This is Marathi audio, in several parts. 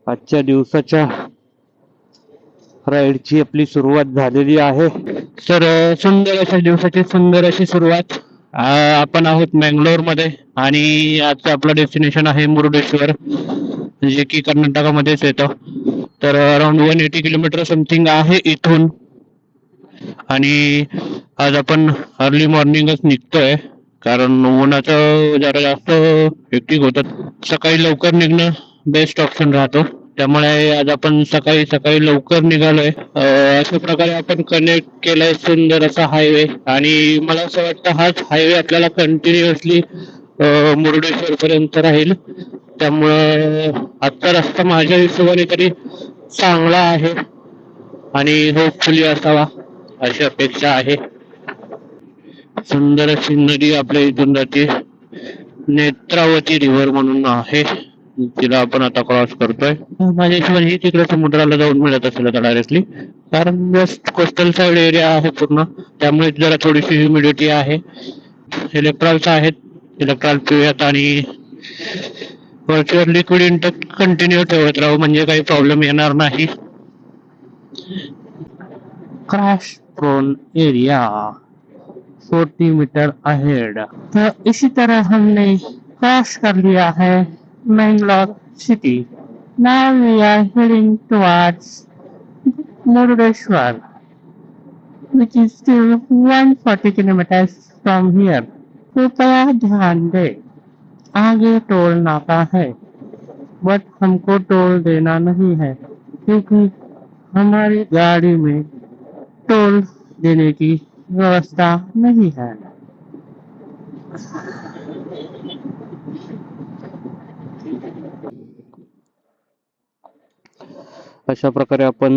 आजच्या दिवसाच्या राईडची आपली सुरुवात झालेली आहे. तर सुंदर अशा दिवसाची सुंदर अशी सुरुवात. आपण आहोत मँगलोर मध्ये आणि आजचं आपलं डेस्टिनेशन आहे मुरुडेश्वर, जे की कर्नाटकामध्येच येतं. तर अराउंड 180 किलोमीटर समथिंग आहे इथून. आणि आज आपण अर्ली मॉर्निंगच निघतोय, कारण उन्हाचं जरा जास्त हेक्टिक होतं. सकाळी लवकर निघणं बेस्ट ऑप्शन राहतो, त्यामुळे आज आपण सकाळी सकाळी लवकर निघालोय. अशा प्रकारे आपण कनेक्ट केलाय सुंदर असा हायवे, आणि मला असं वाटतं हाच हायवे आपल्याला कंटिन्युअसली मुरुडेश्वर पर्यंत राहील. त्यामुळं आजचा रस्ता माझ्या हिशोबाने तरी चांगला आहे आणि होपफुली असावा अशी अपेक्षा आहे. सुंदर अशी नदी आपल्या इथून जाते, नेत्रावती रिव्हर म्हणून आहे, तिला आपण आता क्रॉस करतोय. माझ्या हिशोबाने तिकडे समुद्राला जाऊन मिळत असेल आता डायरेक्टली, कारण जस्ट कोस्टल साइड एरिया आहे पूर्ण, त्यामुळे जरा थोडीशी ह्युमिडिटी आहे. इलेक्ट्रॉल्स आहेत, इलेक्ट्रॉल पिऊयात आणि व्हर्च्युअल लिक्विड इंटेक कंटिन्यू ठेवत राहू, म्हणजे काही प्रॉब्लेम येणार नाही. Crash prone area 40 metre ahead. तो इसी तरह हमने क्रॉस कर लिया है Mangalore city. Now we are heading towards Murudeshwar, which is still 140 kilometers from here. कृपया ध्यान दे, आगे टोल नाका है, बट हमको टोल देना नहीं है क्योंकि हमारी गाड़ी में टोल देने की व्यवस्था नहीं है. अशा प्रकारे आपण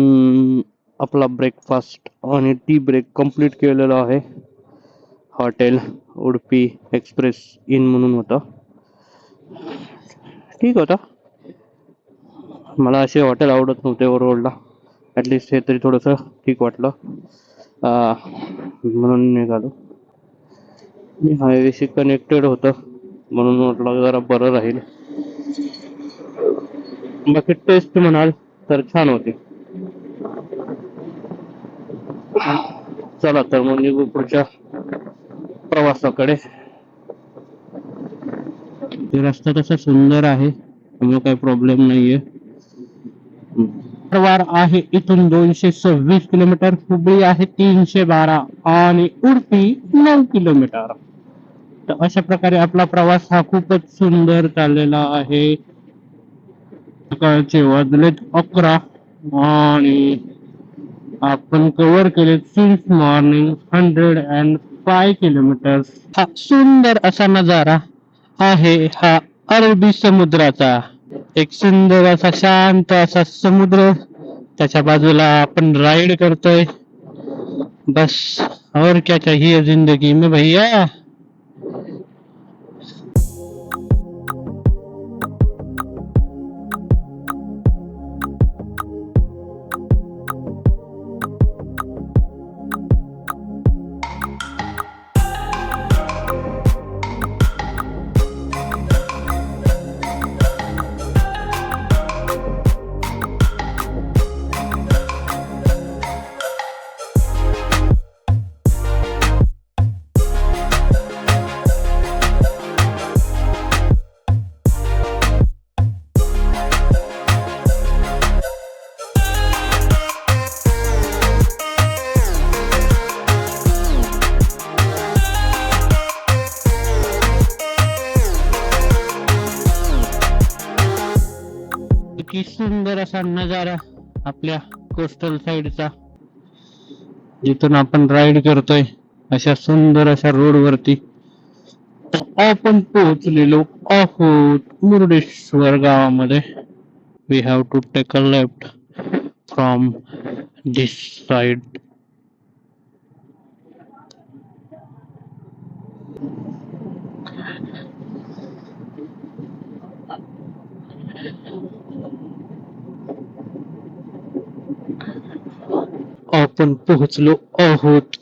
आपला ब्रेकफास्ट आणि टी ब्रेक कंप्लीट केलेला आहे. हॉटेल उडुपी एक्सप्रेस इन म्हणून होतं, ठीक होता. मला असे हॉटेल आवडत नव्हते ओव्हरऑलला, ॲटलिस्ट हे तरी थोडंसं ठीक वाटलं, म्हणून निघालो. मी हायवेशी कनेक्टेड होतं म्हणून म्हटलं जरा बरं राहील. बाकी टेस्ट म्हणाल तर छान होती. चला तर मग निघू पुढच्या प्रवासाकडे. रस्ता तसा सुंदर आहे, त्यामुळे काही प्रॉब्लेम नाहीये. कारवार आहे इथून 226 किलोमीटर, हुबळी आहे 312 आणि उडुपी 9 किलोमीटर. तर अशा प्रकारे आपला प्रवास हा खूपच सुंदर चाललेला आहे. सकाळचे वाजलेत 11 आणि आपण कव्हर केले सिन्स मॉर्निंग 105 किलोमीटर. हा सुंदर असा नजारा आहे हा अरबी समुद्राचा. एक सुंदर असा शांत असा समुद्र, त्याच्या बाजूला आपण राइड करतोय. बस और क्या चाहिए जिंदगी में भैया. की सुंदर असा नजारा आपल्या कोस्टल साइडचा, जिथून आपण राईड करतोय अशा सुंदर अशा रोड वरती. आपण पोहोचलेलो आहोत मुरुडेश्वर गावामध्ये. We have to take a left from this side. आपण पोहोचलो आहोत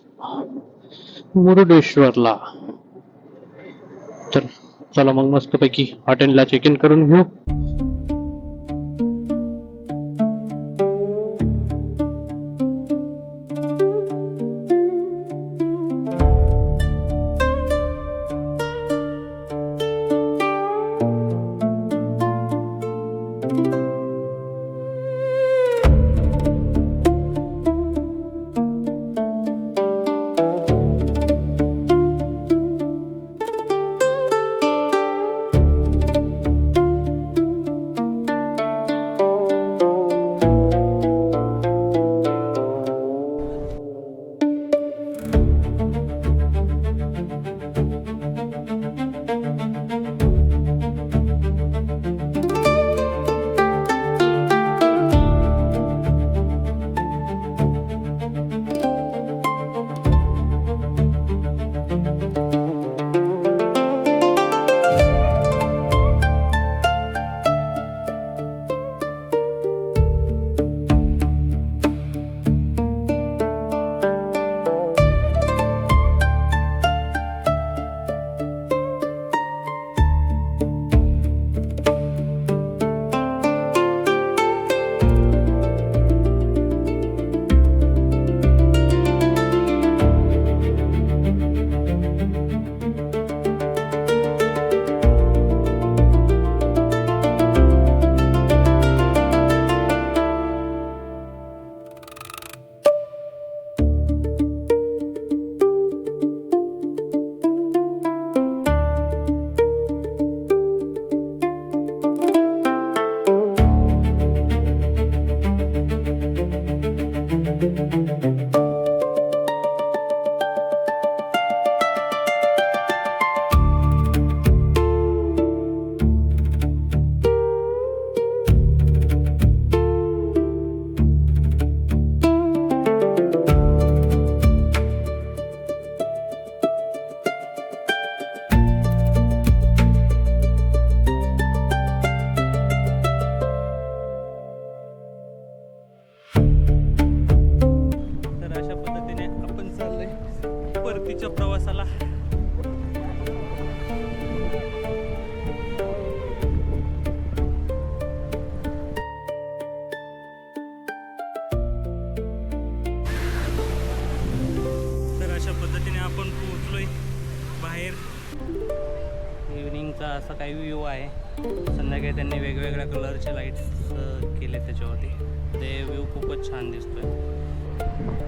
मुरुडेश्वरला. तर चला मग मस्तपैकी हॉटेलला चेक इन करून घेऊ. प्रवासाला. तर अशा पद्धतीने आपण पोहोचलोय बाहेर. इव्हिनिंगचा असा काही व्ह्यू आहे. संध्याकाळी त्यांनी वेगवेगळ्या कलरचे लाईट्स केले त्याच्यावरती. ते व्ह्यू खूपच छान दिसतोय.